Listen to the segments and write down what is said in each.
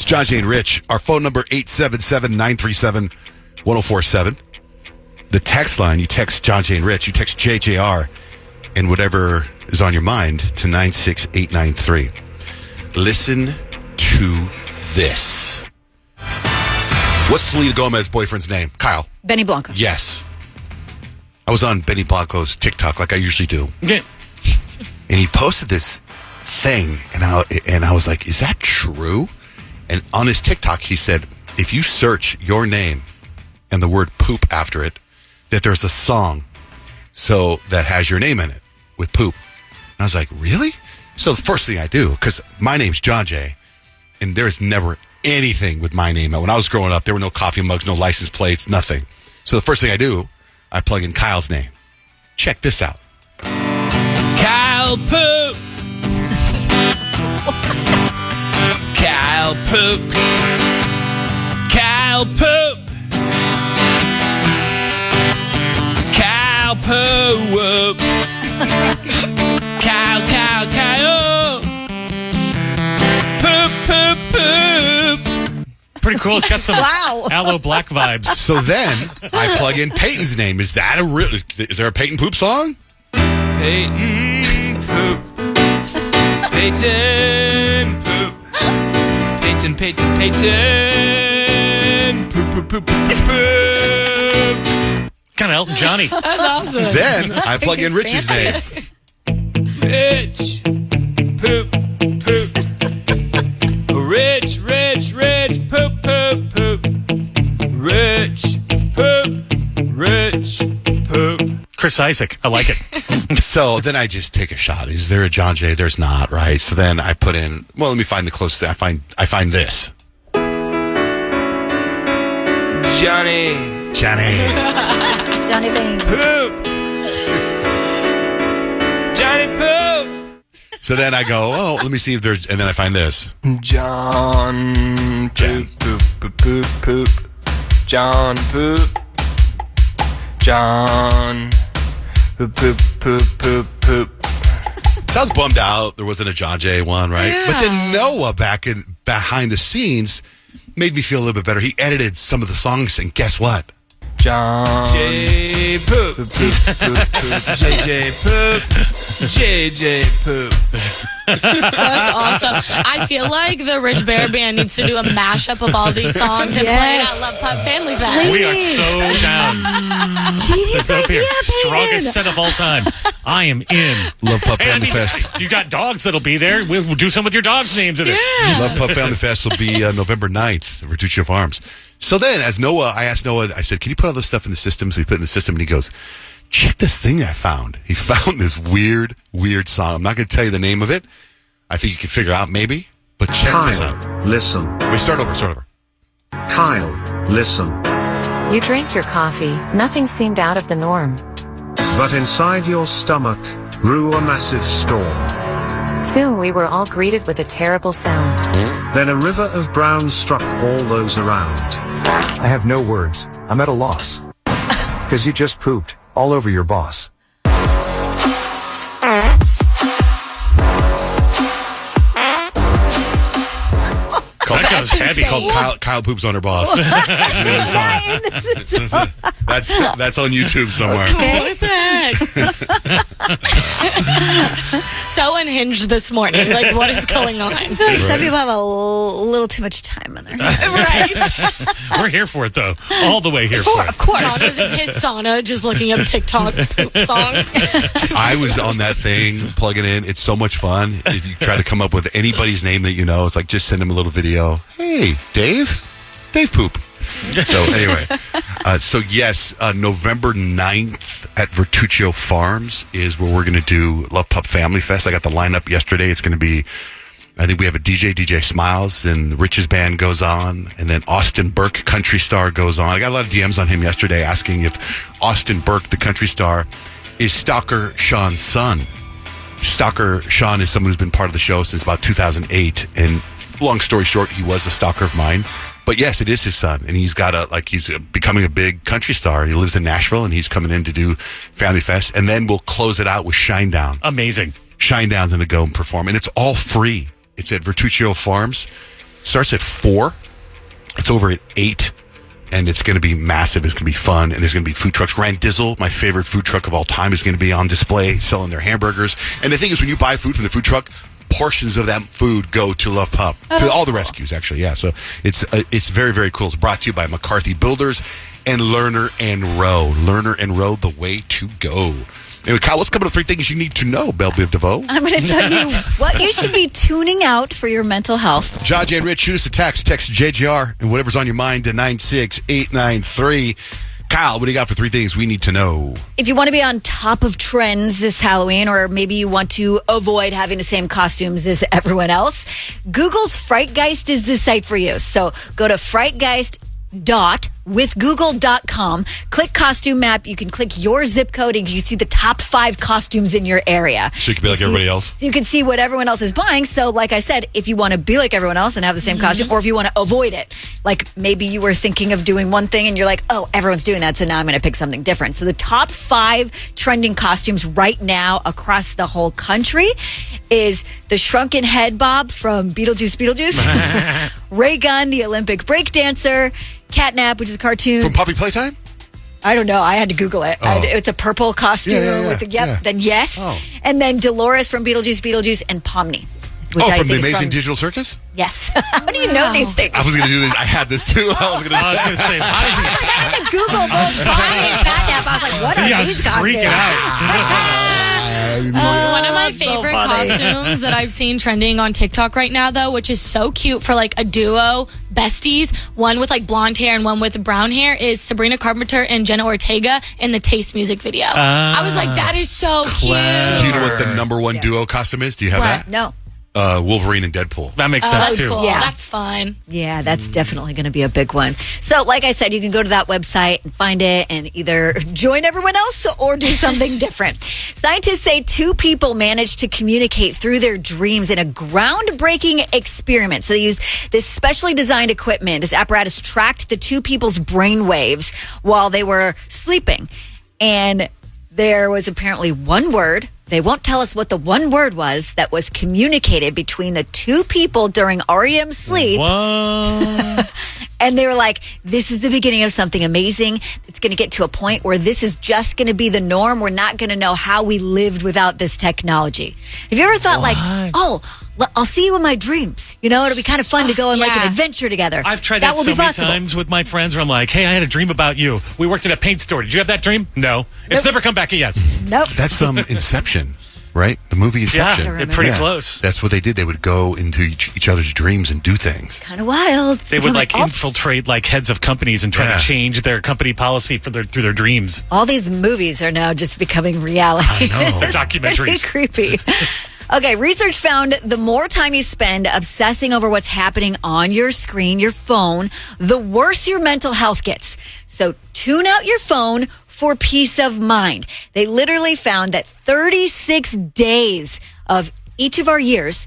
John, Jay, and Rich. Our phone number, 877-937-1047. The text line, you text John, Jay, and Rich. You text JJR and whatever is on your mind to 96893. Listen to this. What's Selena Gomez's boyfriend's name? Kyle. Benny Blanco. Yes. I was on Benny Blanco's TikTok like I usually do. Yeah. And he posted this thing, and I was like, is that true? And on his TikTok, he said, if you search your name and the word poop after it, that there's a song that has your name in it with poop. And I was like, really? So the first thing I do, because my name's John Jay, and there's never anything with my name. When I was growing up, there were no coffee mugs, no license plates, nothing. So the first thing I do, I plug in Kyle's name. Check this out. Kyle Poop. Kyle Poop. Kyle Poop. Kyle Poop. Kyle. Poop, poop, poop. Pretty cool. It's got some Aloe Black vibes. So then I plug in Peyton's name. Is there a Peyton Poop song? Peyton Poop. Peyton Poop. Peyton. Poop, poop, poop, poop, poop. Kind of Elton Johnny. That's awesome. Then I plug in Rich's name. Rich. Poop. Rich. Poop. Rich. Poop. Chris Isaac. I like it. So then I just take a shot. Is there a John Jay? There's not, right? So then I put in, well, let me find the closest. I find this. Johnny Bane. Poop. Johnny Poop. So then I go, oh, let me see if there's, and then I find this. John Poop. John Poop. John Poop. So I was bummed out there wasn't a John Jay one, right? Yeah. But then Noah behind the scenes made me feel a little bit better. He edited some of the songs, and guess what? John J. Poop. JJ Poop. JJ Poop. That's awesome. I feel like the Rich Bear Band needs to do a mashup of all these songs and play it at Love Pup Family Fest. We are so down. Genius idea, strongest set of all time. I am in. Love Pup Family Fest. You got dogs that'll be there. We'll do some with your dogs' names in it. Yeah. Love Pup Family Fest will be November 9th at Vertuccio Farms. So then, I asked Noah, I said, can you put all this stuff in the system? So he put it in the system, and he goes, check this thing I found. He found this weird song. I'm not going to tell you the name of it. I think you can figure out maybe, but check this out. Listen. Wait, start over. Kyle, listen. You drank your coffee. Nothing seemed out of the norm. But inside your stomach grew a massive storm. Soon we were all greeted with a terrible sound. Then a river of brown struck all those around. I have no words. I'm at a loss. Because you just pooped all over your boss. That goes heavy. Called Kyle Poops on Her Boss. That's on YouTube somewhere. So unhinged this morning. Like, what is going on? I feel like some people have a little too much time on their hands. Right. We're here for it, though. All the way here for it. Of course. John is in his sauna just looking up TikTok poop songs. I was on that thing, plugging in. It's so much fun. If you try to come up with anybody's name that you know, it's like just send them a little video. Hey, Dave Poop. So anyway, yes, November 9th at Vertuccio Farms is where we're going to do Love Pup Family Fest. I got the lineup yesterday. It's going to be, I think we have a DJ Smiles, and Rich's band goes on, and then Austin Burke, country star, goes on. I got a lot of DMs on him yesterday asking if Austin Burke, the country star, is Stalker Sean's son. Stalker Sean is someone who's been part of the show since about 2008, and long story short, he was a stalker of mine. But yes, it is his son, and he's becoming a big country star. He lives in Nashville, and he's coming in to do Family Fest, and then we'll close it out with Shinedown. Amazing. Shinedown's going to go and perform, and it's all free. It's at Vertuccio Farms. starts at 4. It's over at 8. And it's going to be massive. It's going to be fun. And there's going to be food trucks. Grand Dizzle, my favorite food truck of all time, is going to be on display selling their hamburgers. And the thing is, when you buy food from the food truck, portions of that food go to Love Pup, to all the rescues, actually. Yeah, so it's very, very cool. It's brought to you by McCarthy Builders and Lerner and Rowe. Lerner and Rowe, the way to go. Anyway, Kyle, let's come to 3 things you need to know, Belle Biv DeVoe. I'm going to tell you what you should be tuning out for your mental health. JJ and Rich, shoot us a text. Text JJR and whatever's on your mind to 96893. Kyle, what do you got for 3 things we need to know? If you want to be on top of trends this Halloween, or maybe you want to avoid having the same costumes as everyone else, Google's Frightgeist is the site for you. So go to frightgeist.withgoogle.com. Click costume map. You can click your zip code and you see the top 5 costumes in your area. So you can be like everybody else? So you can see what everyone else is buying. So like I said, if you want to be like everyone else and have the same costume, or if you want to avoid it, like maybe you were thinking of doing one thing and you're like, oh, everyone's doing that, so now I'm going to pick something different. So the top 5 trending costumes right now across the whole country is the shrunken head bob from Beetlejuice. Ray Gun, the Olympic breakdancer. Catnap, which is a cartoon. From Puppy Playtime? I don't know. I had to Google it. Oh. It's a purple costume. With Then yes. Oh. And then Dolores from Beetlejuice, and Pomni. Which Oh, I from the think is Amazing Digital Circus? Yes. How do you know these things? I was going to do this. I had this too. I was going I was going to say, how does he I had to Google both Pomni and Catnap. I was like, what are these costumes? freaking out? One of my favorite funny. costumes that I've seen trending on TikTok right now, though, which is so cute for like a duo besties, one with like blonde hair and one with brown hair, is Sabrina Carpenter and Jenna Ortega in the Taste music video. I was like, that is so Do cute. you know what the number 1 duo costume is? Do you have that? No. Wolverine and Deadpool. That makes That's sense, too. cool. Yeah. That's fun. Yeah, that's definitely going to be a big one. So, like I said, you can go to that website and find it and either join everyone else or do something different. Scientists say 2 people managed to communicate through their dreams in a groundbreaking experiment. So they used this specially designed equipment. This apparatus tracked the 2 people's brain waves while they were sleeping. And there was apparently one word. They won't tell us what the one word was that was communicated between the 2 people during REM sleep. What? And they were like, this is the beginning of something amazing. It's going to get to a point where this is just going to be the norm. We're not going to know how we lived without this technology. Have you ever thought like, oh, I'll see you in my dreams. You know, it'll be kind of fun to go on like an adventure together. I've tried that will so be many possible. times with my friends where I'm like, hey, I had a dream about you. We worked at a paint store. Did you have that dream? No. It's never come back a yes. Nope. That's Inception, right? The movie Inception. Yeah, they're pretty close. That's what they did. They would go into each other's dreams and do things. Kind of wild. They would like infiltrate like heads of companies and try to change their company policy through their dreams. All these movies are now just becoming reality. I know. It's Documentaries. pretty creepy. Okay, research found the more time you spend obsessing over what's happening on your screen, your phone, the worse your mental health gets. So tune out your phone for peace of mind. They literally found that 36 days of each of our years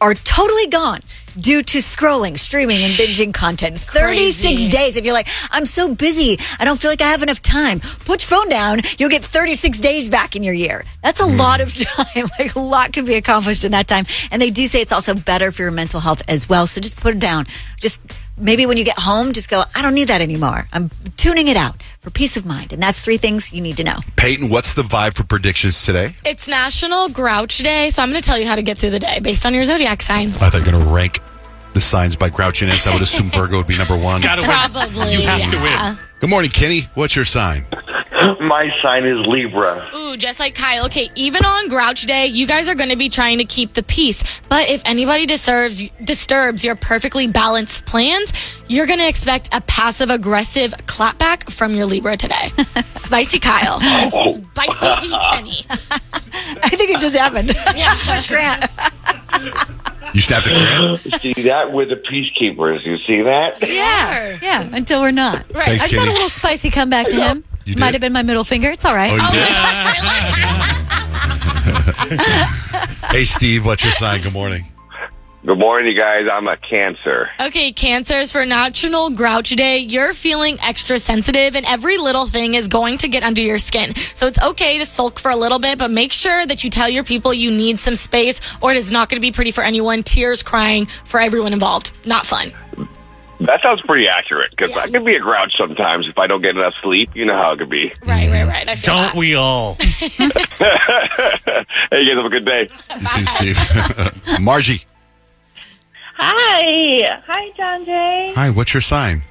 are totally gone due to scrolling, streaming, and binging content. 36 Crazy. days. If you're like, I'm so busy, I don't feel like I have enough time, put your phone down, you'll get 36 days back in your year. That's a lot of time. Like, a lot can be accomplished in that time. And they do say it's also better for your mental health as well. So just put it down. Just maybe when you get home, just go, I don't need that anymore. I'm tuning it out for peace of mind. And that's 3 things you need to know. Peyton, what's the vibe for predictions today? It's National Grouch Day, so I'm going to tell you how to get through the day based on your zodiac sign. I thought you were going to rank the signs by grouchiness. I would assume Virgo would be number 1. Gotta win. Probably. You have to yeah. win. Good morning, Kenny. What's your sign? My sign is Libra. Ooh, just like Kyle. Okay, even on Grouch Day, you guys are going to be trying to keep the peace. But if anybody disturbs your perfectly balanced plans, you're going to expect a passive-aggressive clapback from your Libra today. Spicy Kyle. And spicy Kenny. I think it just happened. Yeah. Grant. You snapped the Grant? See that with the peacekeepers? You see that? Yeah, until we're not. Right. Thanks, I just had Kenny. a little spicy comeback to him. You did? Might have been my middle finger. It's all right. Oh, you Oh, did? Hey, Steve, what's your sign? Good morning. Good morning, you guys. I'm a Cancer. Okay, Cancers, for National Grouch Day, you're feeling extra sensitive and every little thing is going to get under your skin. So it's okay to sulk for a little bit, but make sure that you tell your people you need some space or it is not going to be pretty for anyone. Tears, crying for everyone involved. Not fun. That sounds pretty accurate, because I can be a grouch sometimes if I don't get enough sleep. You know how it could be. Right. I feel Don't that. we all? Hey, you guys have a good day. You too, Steve. Margie. Hi, John Jay. Hi, what's your sign?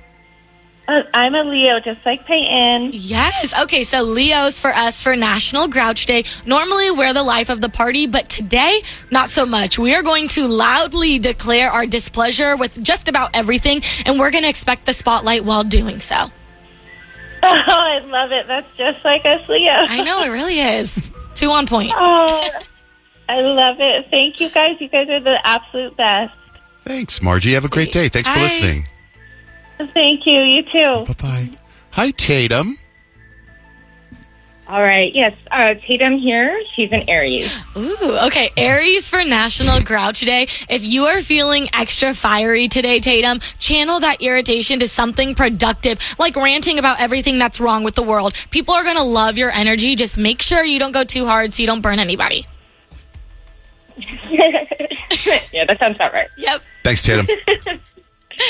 I'm a Leo, just like Peyton. Yes. Okay, so Leos for us for National Grouch Day. Normally we're the life of the party, but today, not so much. We are going to loudly declare our displeasure with just about everything, and we're going to expect the spotlight while doing so. Oh, I love it. That's just like us Leos. I know, it really is. 2 on point. Oh, I love it. Thank you, guys. You guys are the absolute best. Thanks, Margie. Have a great day. Thanks for Bye. listening. Thank you. You too. Bye-bye. Hi, Tatum. All right. Yes. Tatum here. She's an Aries. Ooh, okay. Aries for National Grouch Day. If you are feeling extra fiery today, Tatum, channel that irritation to something productive, like ranting about everything that's wrong with the world. People are going to love your energy. Just make sure you don't go too hard so you don't burn anybody. Yeah, that sounds about right. Yep. Thanks, Tatum.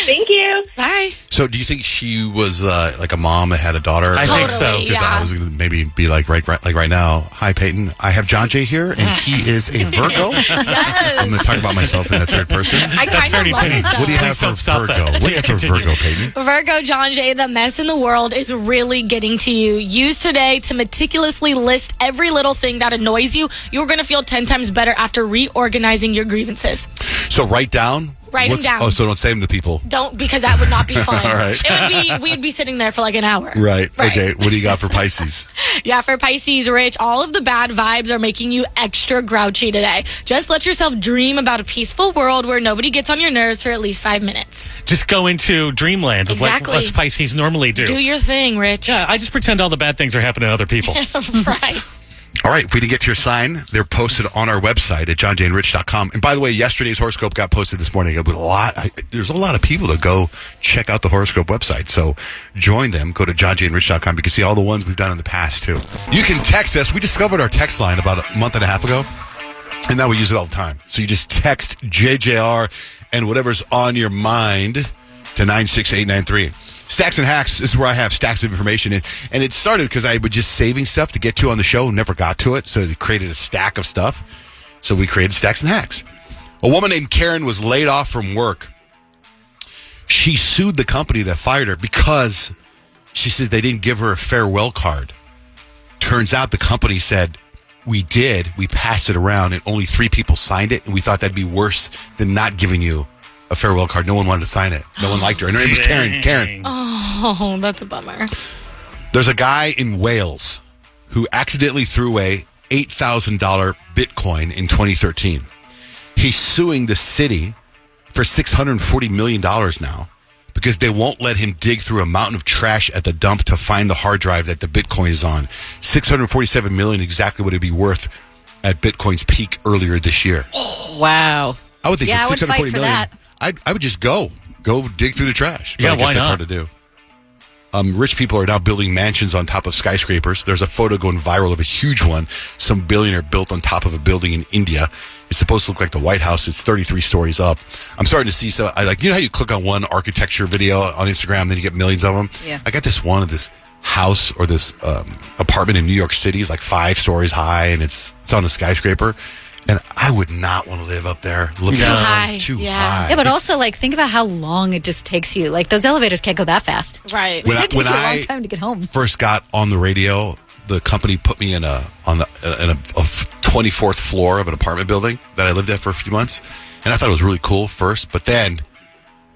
Thank you. Bye. So do you think she was like a mom that had a daughter? I think so. Totally, Because yeah. I was going to maybe be like right now. Hi, Peyton. I have John Jay here, and he is a Virgo. I'm going to talk about myself in the third person. I That's kind very of love funny. it, though. What do you have Please for don't stop Virgo? that. What do you have Please for continue. Virgo, Peyton? Virgo, John Jay, the mess in the world is really getting to you. Use today to meticulously list every little thing that annoys you. You're going to feel 10 times better after reorganizing your grievances. So write down. Write 'em down. Oh, so don't say them to people. Don't, because that would not be fun. All right. It would be, we'd be sitting there for like an hour. Right. Okay. What do you got for Pisces? Yeah, for Pisces, Rich, all of the bad vibes are making you extra grouchy today. Just let yourself dream about a peaceful world where nobody gets on your nerves for at least 5 minutes. Just go into dreamland, Exactly. like us Pisces normally do. Do your thing, Rich. Yeah, I just pretend all the bad things are happening to other people. Right. All right, if we didn't get to your sign, they're posted on our website at johnjaneRich.com. And by the way, yesterday's horoscope got posted this morning. There's a lot of people that go check out the horoscope website. So join them. Go to johnjaneRich.com. You can see all the ones we've done in the past, too. You can text us. We discovered our text line about a month and a half ago, and now we use it all the time. So you just text JJR and whatever's on your mind to 96893. Stacks and Hacks is where I have stacks of information. And it started because I was just saving stuff to get to on the show, never got to it. So they created a stack of stuff. So we created Stacks and Hacks. A woman named Karen was laid off from work. She sued the company that fired her because she says they didn't give her a farewell card. Turns out the company said, we did. We passed it around and only 3 people signed it. And we thought that'd be worse than not giving you a farewell card. No one wanted to sign it. No one liked her. And her name was Karen. Karen. Oh, that's a bummer. There's a guy in Wales who accidentally threw away $8,000 Bitcoin in 2013. He's suing the city for $640 million now because they won't let him dig through a mountain of trash at the dump to find the hard drive that the Bitcoin is on. $647 million, exactly what it'd be worth at Bitcoin's peak earlier this year. Wow. I would think Yeah, for I would fight $640 for million, that. I would just go dig through the trash. But Yeah, I guess why that's not? hard to do. Rich people are now building mansions on top of skyscrapers. There's a photo going viral of a huge one. Some billionaire built on top of a building in India. It's supposed to look like the White House. It's 33 stories up. I'm starting to see some. You know how you click on one architecture video on Instagram, then you get millions of them? Yeah. I got this one of this house or this apartment in New York City. It's like 5 stories high, and it's on a skyscraper. And I would not want to live up there. Looking Too high. Too Yeah. high. Yeah, but also, think about how long it just takes you. Those elevators can't go that fast. Right. When It takes you a long I time to get home. first got on the radio, the company put me in a 24th floor of an apartment building that I lived at for a few months, and I thought it was really cool first. But then,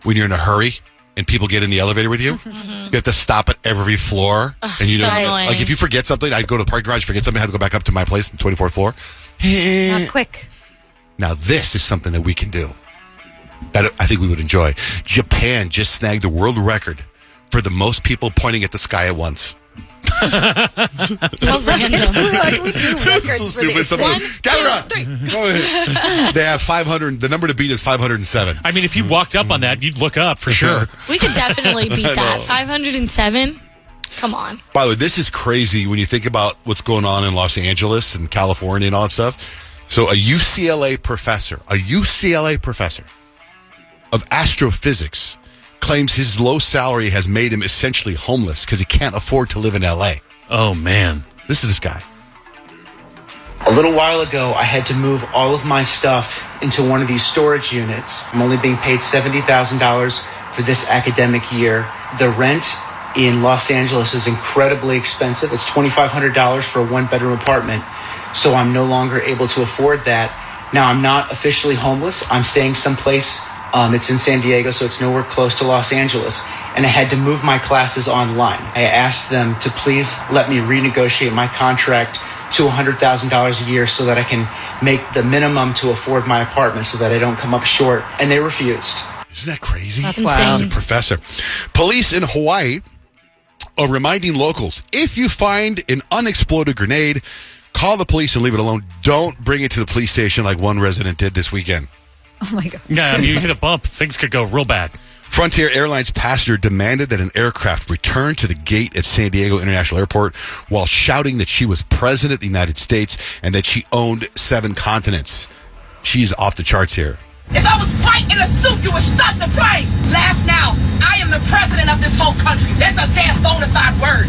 when you're in a hurry and people get in the elevator with you, you have to stop at every floor, and you so don't annoying. if you forget something, I'd go to the parking garage, forget something, I had to go back up to my place on the 24th floor. Not quick. Now, this is something that we can do that I think we would enjoy. Japan just snagged the world record for the most people pointing at the sky at once. How random. We do records So for stupid. these. Someone, 1, 2, camera. 3. Go ahead. They have 500. The number to beat is 507. I mean, if you walked up on that, you'd look up for sure. We could definitely beat that. 507. Come on. By the way, this is crazy when you think about what's going on in Los Angeles and California and all that stuff. So a UCLA professor of astrophysics claims his low salary has made him essentially homeless because he can't afford to live in LA. Oh, man. Listen to this guy. A little while ago, I had to move all of my stuff into one of these storage units. I'm only being paid $70,000 for this academic year. The rent in Los Angeles is incredibly expensive. It's $2,500 for a one-bedroom apartment, so I'm no longer able to afford that. Now, I'm not officially homeless. I'm staying someplace. It's in San Diego, so it's nowhere close to Los Angeles. And I had to move my classes online. I asked them to please let me renegotiate my contract to $100,000 a year so that I can make the minimum to afford my apartment so that I don't come up short. And they refused. Isn't that crazy? That's insane. He's a professor. Police in Hawaii are reminding locals, if you find an unexploded grenade, call the police and leave it alone. Don't bring it to the police station like one resident did this weekend. Oh, my God. Yeah, I mean, you hit a bump, things could go real bad. Frontier Airlines passenger demanded that an aircraft return to the gate at San Diego International Airport while shouting that she was president of the United States and that she owned 7 continents. She's off the charts here. If I was white in a suit, you would stop the plane. Laugh now. I am the president of this whole country. That's a damn bona fide word.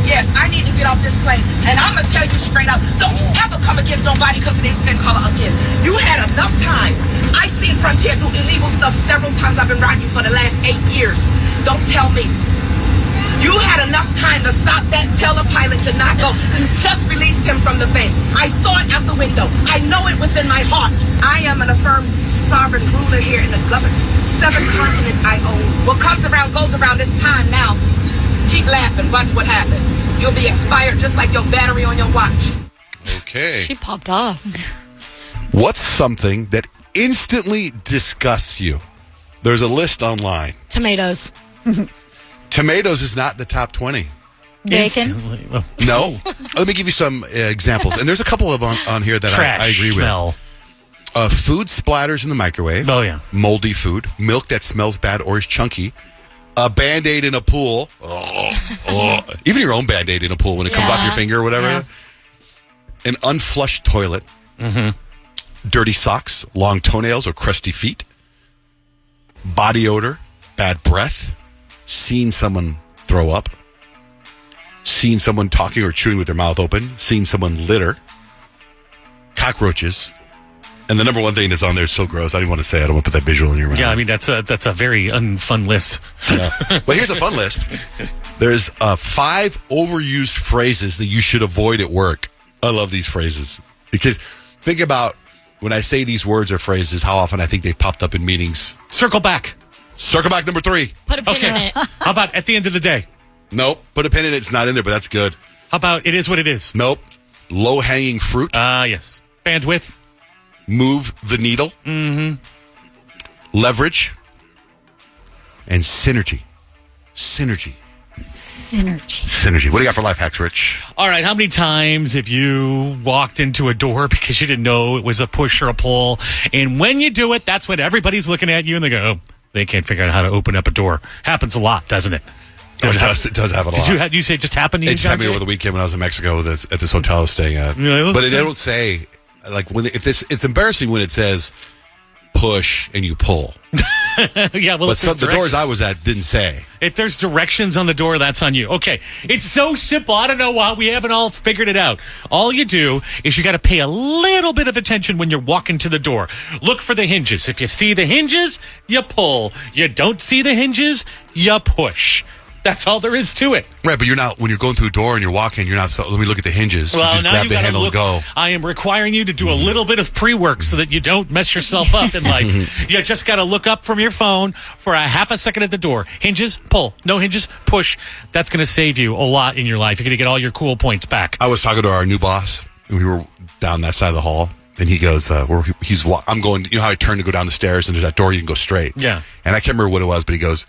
Yes, I need to get off this plane. And I'm going to tell you straight up, don't you ever come against nobody because of their skin color again. You had enough time. I seen Frontier do illegal stuff several times. I've been riding you for the last 8 years. Don't tell me. You had enough time to stop that. Tell the pilot to not go. You just released him from the bank. I saw it out the window. I know it within my heart. I am an affirmed sovereign ruler here in the government. 7 continents I own. What comes around goes around. This time now. Keep laughing. Watch what happens. You'll be expired just like your battery on your watch. Okay. She popped off. What's something that instantly disgusts you? There's a list online. Tomatoes. Tomatoes is not the top 20. Bacon. No. Let me give you some examples. And there's a couple of on here that Trash I agree smell. with. Food splatters in the microwave. Oh, yeah. Moldy food. Milk that smells bad or is chunky. A Band-Aid in a pool. Even your own Band-Aid in a pool when it comes off your finger or whatever. Yeah. An unflushed toilet. Dirty socks, long toenails, or crusty feet. Body odor, bad breath. Seen someone throw up. Seen someone talking or chewing with their mouth open. Seen someone litter. Cockroaches. And the number one thing that's on there is so gross. I didn't want to say it. I don't want to put that visual in your mind. Yeah, I mean, that's a very unfun list. Yeah. But here's a fun list. There's 5 overused phrases that you should avoid at work. I love these phrases. Because think about when I say these words or phrases, how often I think they've popped up in meetings. Circle back. Circle back number 3. Put a pin in it. How about at the end of the day? Nope. Put a pin in it. It's not in there, but that's good. How about it is what it is? Nope. Low-hanging fruit. Yes. Bandwidth. Move the needle. Leverage. And synergy. Synergy. What do you got for life hacks, Rich? All right, how many times have you walked into a door because you didn't know it was a push or a pull? And when you do it, that's when everybody's looking at you and they go, oh, they can't figure out how to open up a door. Happens a lot, doesn't it? Oh, it does happen a lot. Did you say it just happened to you? It just happened to me over the weekend when I was in Mexico at this hotel I was staying at. Yeah, but they don't say, like, it's embarrassing when it says push and you pull. Yeah, well, but the doors I was at didn't say. If there's directions on the door, that's on you. Okay, it's so simple. I don't know why we haven't all figured it out. All you do is you got to pay a little bit of attention when you're walking to the door. Look for the hinges. If you see the hinges, you pull. You don't see the hinges, you push. That's all there is to it. Right, but you're not, when you're going through a door and you're walking, you're not, so let me look at the hinges. Well, you just now grab you the gotta handle look, and go. I am requiring you to do a little bit of pre-work so that you don't mess yourself up in life. You just got to look up from your phone for a half a second at the door. Hinges, pull. No hinges, push. That's going to save you a lot in your life. You're going to get all your cool points back. I was talking to our new boss, and we were down that side of the hall, and he goes, I'm going, you know how I turn to go down the stairs, and there's that door you can go straight. Yeah. And I can't remember what it was, but he's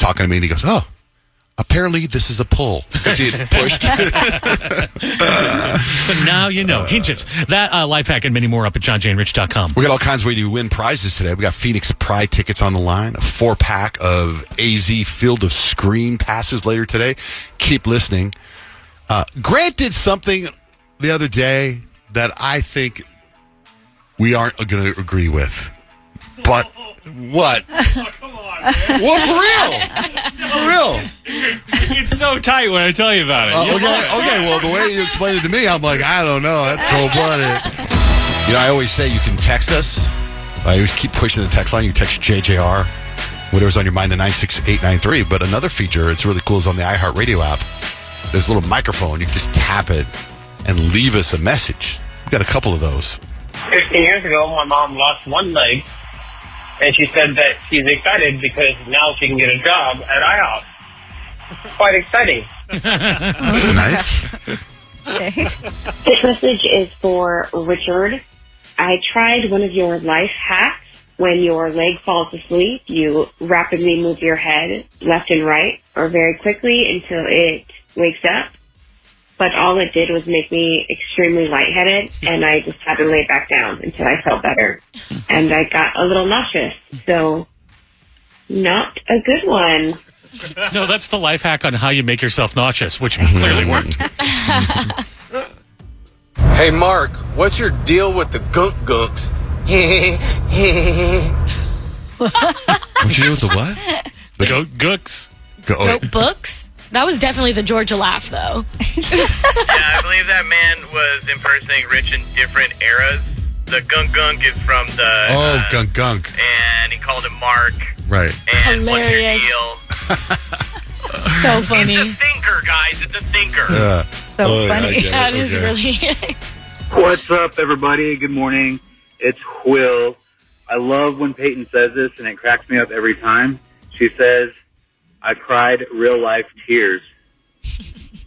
talking to me, and he goes, oh, Apparently, this is a pull. See it pushed. So now you know. Hinges. That life hack and many more up at johnjaneRich.com. We got all kinds of ways to win prizes today. We got Phoenix Pride tickets on the line, a 4-pack of AZ Field of Screen passes later today. Keep listening. Grant did something the other day that I think we aren't going to agree with. But what? Oh, come on, man. What, for real? It's so tight when I tell you about it. Okay, well, the way you explained it to me, I'm like, I don't know. That's cold-blooded. You know, I always say you can text us. I always keep pushing the text line. You text JJR, whatever's on your mind, to 96893. But another feature, it's really cool, is on the iHeartRadio app. There's a little microphone. You can just tap it and leave us a message. We've got a couple of those. 15 years ago, my mom lost one leg, and she said that she's excited because now she can get a job at IHOP. Quite exciting. That's nice. Okay. This message is for Richard. I tried one of your life hacks. When your leg falls asleep, you rapidly move your head left and right, or very quickly until it wakes up. But all it did was make me extremely lightheaded, and I just had to lay back down until I felt better. And I got a little nauseous, so not a good one. No, that's the life hack on how you make yourself nauseous, which clearly worked. Hey, Mark, what's your deal with the gunk gunks? What's your deal with the what? The goat gooks. Goat books? That was definitely the Georgia laugh, though. Yeah, I believe that man was impersonating Rich in different eras. The gunk gunk is from the... gunk gunk. And he called him Mark. Right. And Hilarious. what's your deal? So funny. It's a thinker, guys. It's a thinker. So funny. That is really... What's up, everybody? Good morning. It's Will. I love when Peyton says this, and it cracks me up every time. She says, I cried real-life tears.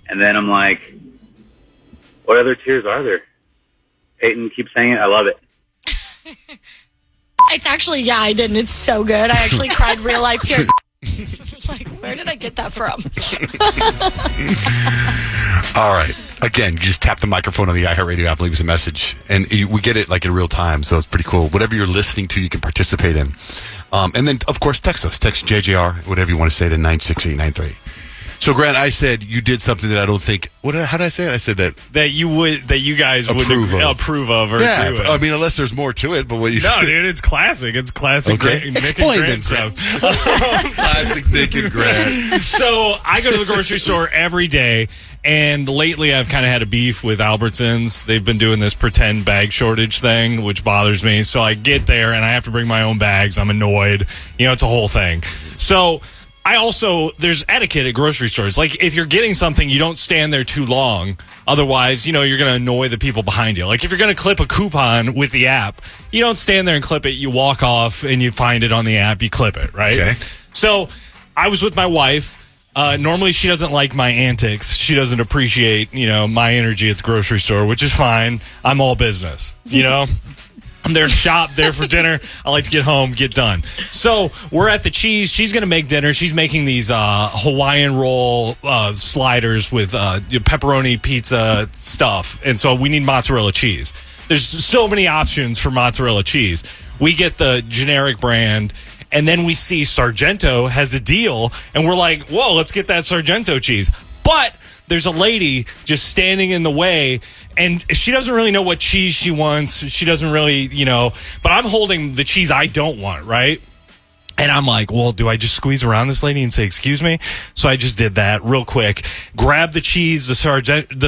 And then I'm like, what other tears are there? Peyton keeps saying it. I love it. It's actually, yeah, I did, and it's so good. I actually cried real-life tears. Like, where did I get that from? All right. Again, you just tap the microphone on the iHeartRadio app, leave us a message, and we get it like in real time, so it's pretty cool. Whatever you're listening to, you can participate in. And then, of course, text us. Text JJR, whatever you want to say, to 96893. So, Grant, I said you did something that I don't think. How did I say it? I said that you guys would approve of or yeah, agree with. I mean, unless there's more to it. But what you No, dude, it's classic. It's classic. Okay. Nick and Grant stuff. Classic Nick and Grant. So I go to the grocery store every day, and lately I've kind of had a beef with Albertsons. They've been doing this pretend bag shortage thing, which bothers me. So I get there and I have to bring my own bags. I'm annoyed. You know, it's a whole thing. So there's etiquette at grocery stores. Like, if you're getting something, you don't stand there too long. Otherwise, you know, you're going to annoy the people behind you. Like, if you're going to clip a coupon with the app, you don't stand there and clip it. You walk off and you find it on the app. You clip it, right? Okay. So I was with my wife. Normally, she doesn't like my antics. She doesn't appreciate, you know, my energy at the grocery store, which is fine. I'm all business, you know? I'm there to shop, there for dinner. I like to get home, get done. So we're at the cheese. She's going to make dinner. She's making these Hawaiian roll sliders with pepperoni pizza stuff. And so we need mozzarella cheese. There's so many options for mozzarella cheese. We get the generic brand, and then we see Sargento has a deal, and we're like, whoa, let's get that Sargento cheese. But there's a lady just standing in the way, and she doesn't really know what cheese she wants. She doesn't really, you know, but I'm holding the cheese I don't want, right? And I'm like, well, do I just squeeze around this lady and say, excuse me? So I just did that real quick, grab the cheese, the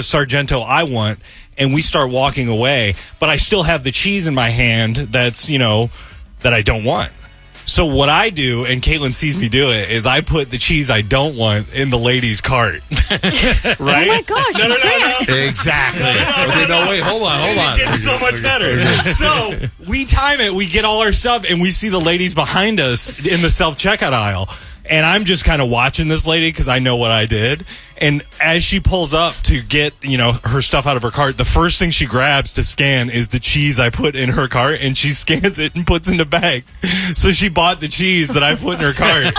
Sargento I want, and we start walking away. But I still have the cheese in my hand that's, you know, that I don't want. So what I do, and Caitlin sees me do it, is I put the cheese I don't want in the lady's cart. Right? Oh my gosh! No. Exactly. No, wait, hold on. It's so much better. So we time it. We get all our stuff, and we see the ladies behind us in the self-checkout aisle. And I'm just kind of watching this lady because I know what I did. And as she pulls up to get, her stuff out of her cart, the first thing she grabs to scan is the cheese I put in her cart, and she scans it and puts in the bag. So she bought the cheese that I put in her cart.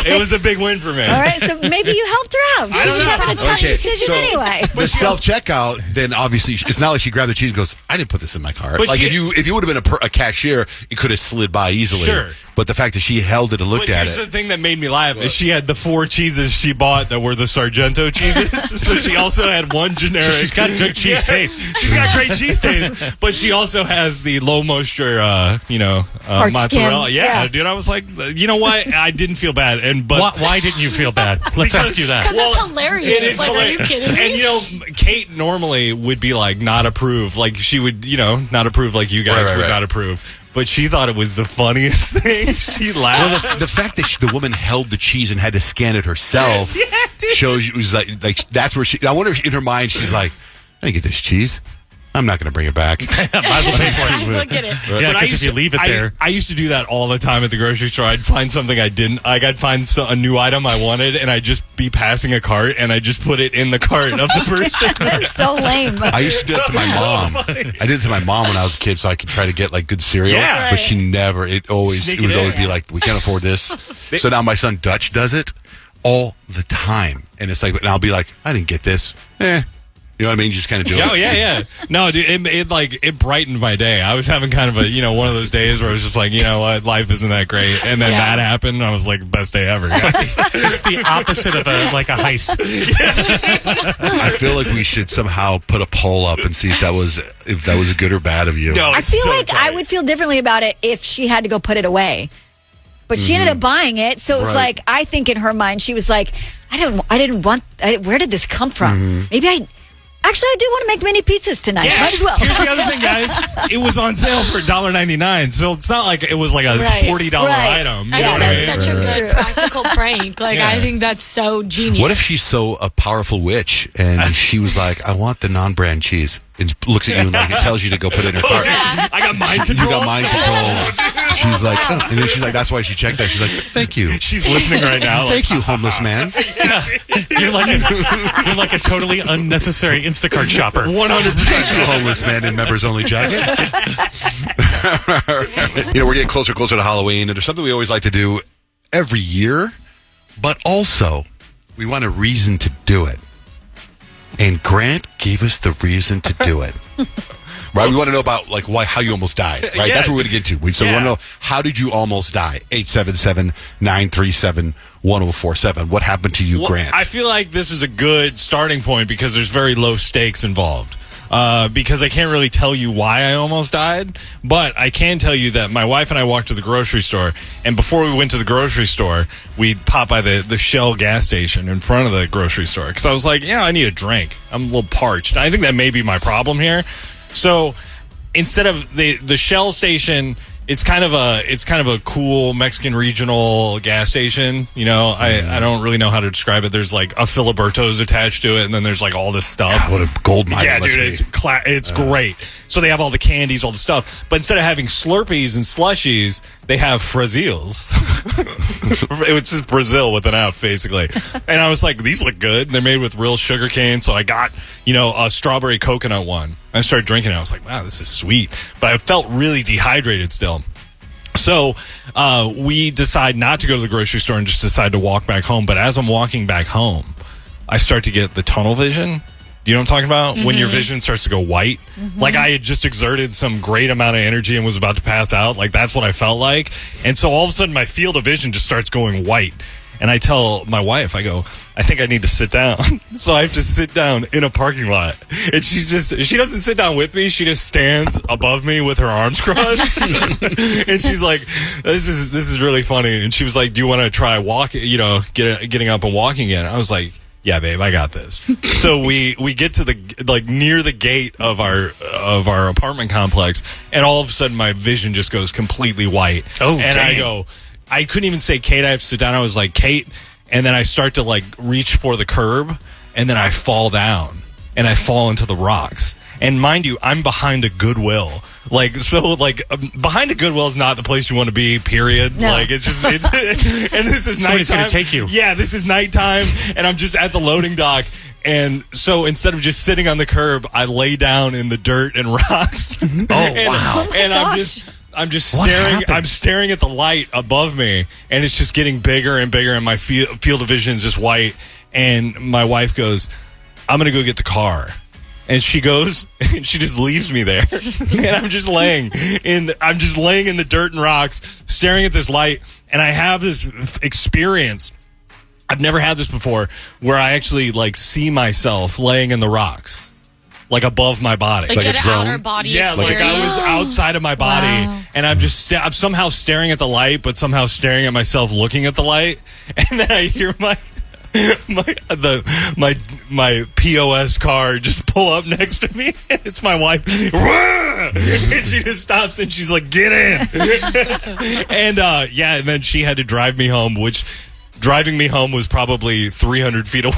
It was a big win for me. All right, so maybe you helped her out. She was having a tough decision anyway. The self-checkout, then obviously, it's not like she grabbed the cheese and goes, I didn't put this in my cart. But if you would have been a cashier, it could have slid by easily. Sure. But the fact that she held it and looked at Here's it. the thing that made me laugh is she had the 4 cheeses she bought that were the Sargento cheeses. So she also had one generic. She's got good cheese taste. She's got great cheese taste, but she also has the low moisture, mozzarella. Yeah, dude. I was like, you know what? I didn't feel bad, but why didn't you feel bad? Let's ask you that. Because it's hilarious. It is Like, hilarious. are you kidding me? And Kate normally would be like not approve, like she would, not approve like you guys would not approve. But she thought it was the funniest thing. She laughed. Well, the fact that the woman held the cheese and had to scan it herself shows you, it was like that's where I wonder if in her mind she's like, I didn't get this cheese. I'm not going to bring it back. Might as well pay for it. Look at it. Yeah, because if you leave it there. I used to do that all the time at the grocery store. I'd find something I didn't. I'd find a new item I wanted, and I'd just be passing a cart, and I'd just put it in the cart of the person. That's so lame. I used to do it to my mom. I did it to my mom when I was a kid so I could try to get like good cereal. Yeah. But she never, it would always be like, we can't afford this. So now my son Dutch does it all the time. And it's like, and I'll be like, I didn't get this. You know what I mean? You just kind of do it. Oh, yeah. No, dude, it brightened my day. I was having kind of a, one of those days where I was just like, you know what, life isn't that great. And then that happened, and I was like, best day ever. It's the opposite of a heist. I feel like we should somehow put a poll up and see if that was a good or bad of you. No, I feel like I would feel differently about it if she had to go put it away. But she ended up buying it, so it was like, I think in her mind, she was like, where did this come from? Maybe Actually, I do want to make mini pizzas tonight. Yeah. Might as well. Here's the other thing, guys. It was on sale for $1.99, so it's not like it was like a $40 item. I think that's such a good practical prank. Like, I think that's so genius. What if she's so a powerful witch and she was like, I want the non-brand cheese, and looks at you and like it tells you to go put it in her cart. I got mind control. You got mind control. She's like, oh. And then she's like, that's why she checked that. She's like, thank you. She's listening right now. Thank you, homeless man. You're like a totally unnecessary Instacart shopper. 100% homeless man in members only jacket. We're getting closer and closer to Halloween, and there's something we always like to do every year, but also we want a reason to do it. And Grant gave us the reason to do it. Right? We want to know about how you almost died. Right? Yeah. That's what we're going to get to. So we want to know, how did you almost die? 877-937-1047. What happened to you, Grant? I feel like this is a good starting point because there's very low stakes involved. Because I can't really tell you why I almost died, but I can tell you that my wife and I walked to the grocery store, and before we went to the grocery store, we popped by the Shell gas station in front of the grocery store because I was like, I need a drink. I'm a little parched. I think that may be my problem here. So instead of the Shell station, it's kind of a cool Mexican regional gas station. I don't really know how to describe it. There's like a Filiberto's attached to it, and then there's like all this stuff. What a gold mine! Yeah, it must dude, be. it's great. So they have all the candies, all the stuff, but instead of having Slurpees and slushies, they have Fraziles. It's just Brazil with an F, basically. And I was like, these look good. They're made with real sugar cane, so I got a strawberry coconut one. I started drinking it. I was like, wow, this is sweet. But I felt really dehydrated still. So we decide not to go to the grocery store and just decide to walk back home. But as I'm walking back home, I start to get the tunnel vision. Do you know what I'm talking about? Mm-hmm. When your vision starts to go white. Mm-hmm. Like I had just exerted some great amount of energy and was about to pass out. Like that's what I felt like. And so all of a sudden my field of vision just starts going white. And I tell my wife, I go, I think I need to sit down. So I have to sit down in a parking lot. And she doesn't sit down with me. She just stands above me with her arms crossed. And she's like, this is really funny. And she was like, do you want to try walking, getting up and walking again? I was like, yeah, babe, I got this. So we get to the near the gate of our apartment complex, and all of a sudden my vision just goes completely white. Oh, and dang. I couldn't even say Kate, I have to sit down. I was like, Kate, and then I start to reach for the curb, and then I fall down and I fall into the rocks. And mind you, I'm behind a Goodwill. Like, so, like, behind a Goodwill is not the place you want to be, period. No. Like, it's just, and this is nighttime. Somebody's gonna take you. Yeah, this is nighttime, and I'm just at the loading dock. And so instead of just sitting on the curb, I lay down in the dirt and rocks. Oh, wow. And I'm just staring. happened? I'm staring at the light above me, and it's just getting bigger and bigger, and my field of vision is just white. And my wife goes, "I'm gonna go get the car." And she goes, and she just leaves me there, and I'm just laying in the dirt and rocks, staring at this light, and I have this experience. I've never had this before, where I actually like see myself laying in the rocks, like above my body, Like get an outer body yeah, experience. like I was outside of my body, Wow. and I'm just I'm somehow staring at the light, but somehow staring at myself looking at the light, and then I hear my POS car just pull up next to me, and it's my wife. And she just stops and she's like, "Get in!" And and then she had to drive me home, which driving me home was probably 300 feet away.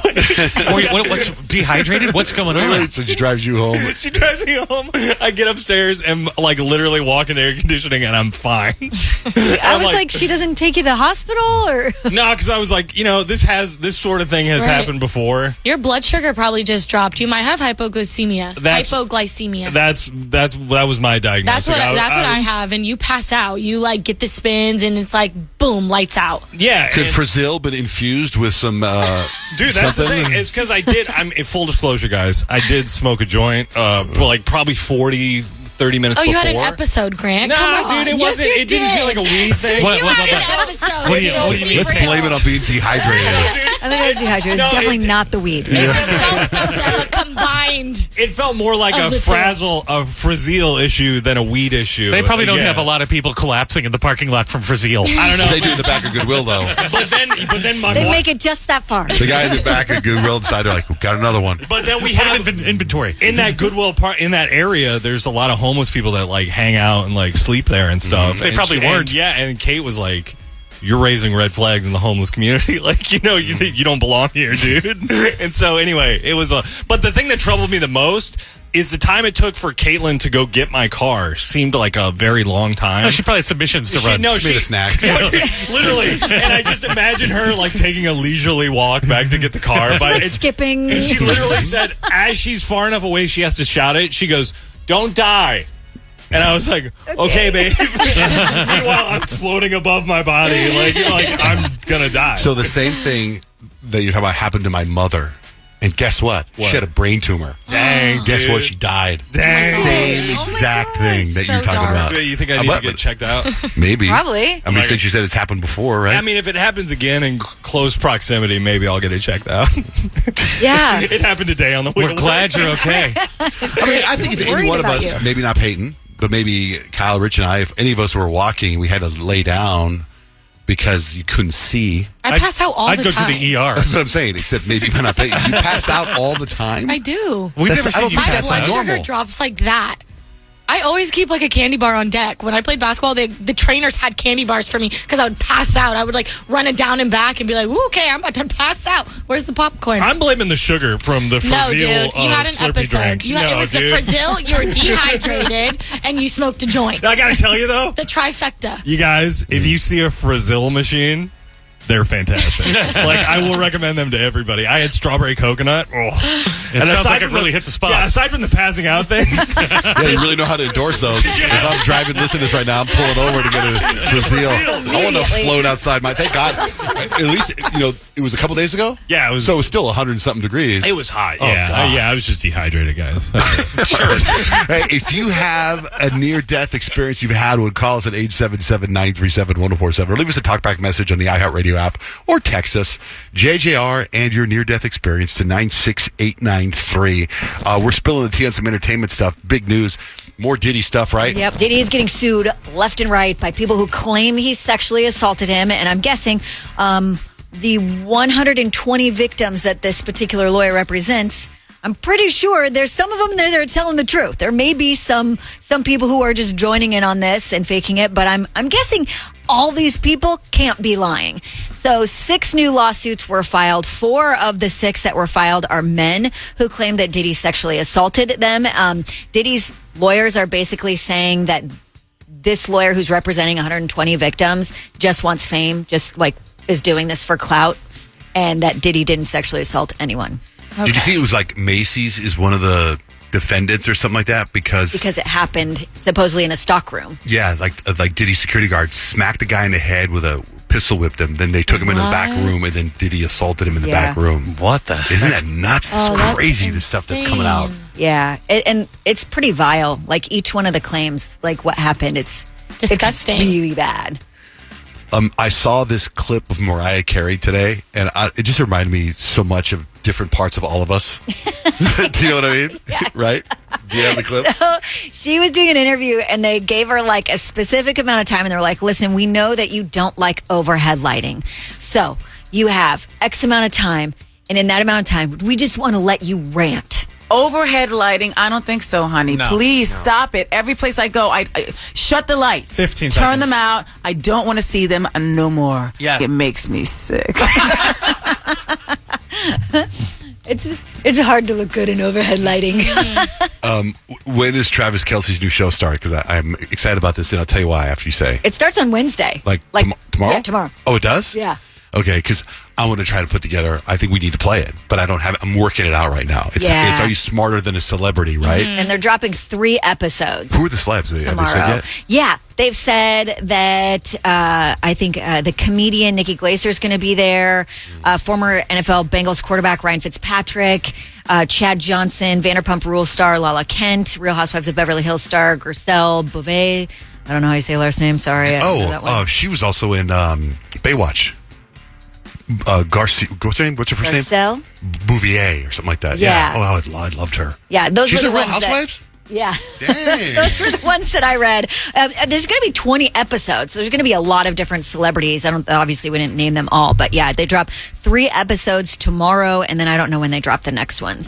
Wait, what's dehydrated? What's going on? So she drives you home. She drives me home. I get upstairs and like literally walk in air conditioning, and I'm fine. I was like, she doesn't take you to the hospital, or No, because I was like, this sort of thing has Right. happened before. Your blood sugar probably just dropped. You might have hypoglycemia. Hypoglycemia. That was my diagnosis. That's what I have. And you pass out. You like get the spins, and it's like boom, lights out. Yeah. Could Brazil been infused with some Dude, that's the thing. It's because I'm in full disclosure, guys. I did smoke a joint for like probably 30 minutes Oh, before. you had an episode, Grant. No, Come on. dude, it Yes, wasn't. you It didn't feel like a weed thing. What- You what- had what- an episode. what do you mean? Let's blame it on being dehydrated. I think it was dehydrated. It's definitely not the weed. It felt combined. It felt more like Of a the two. Fragile issue than a weed issue. They probably don't Yeah. have a lot of people collapsing in the parking lot from Frazil. I don't know. They do in the back of Goodwill, though. But then my They make it just that far. The guy in the back of Goodwill decided, like, we got another one. But then we Put have it in inventory. in that Goodwill part in that area. There's a lot of homeless people that like hang out and like sleep there and stuff. They And probably weren't. And Kate was like, "You're raising red flags in the homeless community. Like, you don't belong here, dude." And so anyway, it was but the thing that troubled me the most is the time it took for Caitlin to go get my car seemed like a very long time. No, she probably had submissions to run. She made a snack. Literally. And I just imagine her like taking a leisurely walk back to get the car. Like skipping. And she literally said, as she's far enough away, she has to shout it. She goes, "Don't die." And I was like, okay babe. Meanwhile, I'm floating above my body. Like I'm going to die. So the same thing that you're talking about happened to my mother. And guess what? She had a brain tumor. Dang, Guess dude. what? She died. Dang. Same exact thing that So you're talking dark. about. You think I need to get checked out? Maybe. Probably. I mean, since you said it's happened before, right? I mean, if it happens again in close proximity, maybe I'll get it checked out. Yeah. It happened today on the way. We're glad you're okay. I mean, I think if any Worried one of about us, you. maybe not Peyton, but maybe Kyle, Rich, and I, if any of us were walking, we had to lay down because you couldn't see. I pass out all I'd the go time. to the ER. That's what I'm saying, except maybe not Peyton. You pass out all the time? I do. We've That's- never I don't seen you think My that's blood normal. sugar drops like that. I always keep like a candy bar on deck. When I played basketball, the trainers had candy bars for me because I would pass out. I would like run it down and back and be like, "Ooh, okay, I'm about to pass out. Where's the popcorn?" I'm blaming the sugar from the No, Frazil dude, you had an Slurpee episode. drink. It was dude. the Brazil. You were dehydrated and you smoked a joint. I gotta tell you though, The trifecta. you guys, if you see a Frazil machine, they're fantastic. Like, I will recommend them to everybody. I had strawberry coconut. Oh. It sounds aside like it from really hit the spot. Yeah, aside from the passing out thing, Yeah, you really know how to endorse those. If I'm driving, listening to this right now, I'm pulling over to get a Brazil. I want to float outside my. Thank God. At least, it was a couple days ago? yeah, it was. So it was still 100-something degrees. it was hot. Oh, Yeah, God. I was just dehydrated, guys. That's it. Hey, if you have a near-death experience you've had one, call us at 877-937-1047 or leave us a talkback message on the iHeartRadio app or text us, JJR and your near-death experience to 96893. We're spilling the tea on some entertainment stuff. Big news. More Diddy stuff, right? Yep, Diddy is getting sued left and right by people who claim he sexually assaulted him. And I'm guessing the 120 victims that this particular lawyer represents, I'm pretty sure there's some of them that are telling the truth. There may be some people who are just joining in on this and faking it, but I'm guessing all these people can't be lying. So 6 new lawsuits were filed. 4 of the 6 that were filed are men who claim that Diddy sexually assaulted them. Diddy's lawyers are basically saying that this lawyer who's representing 120 victims just wants fame, just like is doing this for clout, and that Diddy didn't sexually assault anyone. Did you see it was like Macy's is one of the defendants or something like that? Because it happened supposedly in a stockroom. Yeah, like Diddy's security guard smacked the guy in the head with a pistol whipped him. Then they took him into the back room, and then Diddy assaulted him in the back room. What the Isn't that nuts? It's crazy, the stuff that's coming out. Yeah, and it's pretty vile. Like each one of the claims, like what happened, it's disgusting. It's really bad. I saw this clip of Mariah Carey today, and it just reminded me so much of different parts of all of us. Do you know what I mean? Yeah. Right? Do you have the clip? So she was doing an interview, and they gave her like a specific amount of time, and they were like, listen, we know that you don't like overhead lighting. So you have X amount of time, and in that amount of time, we just want to let you rant. Overhead lighting? I don't think so, honey. No, Please stop it. Every place I go, I shut the lights. 15 Turn seconds. them out. I don't want to see them no more. Yeah. It makes me sick. It's hard to look good in overhead lighting. When does Travis Kelce's new show start? Because I'm excited about this, and I'll tell you why after you say. It starts on Wednesday. Like tomorrow? Yeah, tomorrow. Oh, it does? Yeah. Okay, because I want to try to put together. I think we need to play it, but I don't have it. I'm working it out right now. It's Are You Smarter Than a Celebrity, right? And they're dropping 3 episodes. Who are the celebs? Have they said yet? Yeah, they've said that I think the comedian Nikki Glaser is going to be there, former NFL Bengals quarterback Ryan Fitzpatrick, Chad Johnson, Vanderpump Rules star Lala Kent, Real Housewives of Beverly Hills star Garcelle Beauvais. I don't know how you say her last name. Sorry. I don't know that one. She was also in Baywatch. Garcia, what's her name? What's her first Garcelle? name? Bouvier or something like that. Yeah. Oh, I loved her. Yeah, those She's were in the Real ones Housewives? Yeah. Dang. Those were the ones that I read. There's going to be 20 episodes. There's going to be a lot of different celebrities. Obviously, we didn't name them all, but yeah, they drop 3 episodes tomorrow, and then I don't know when they drop the next ones.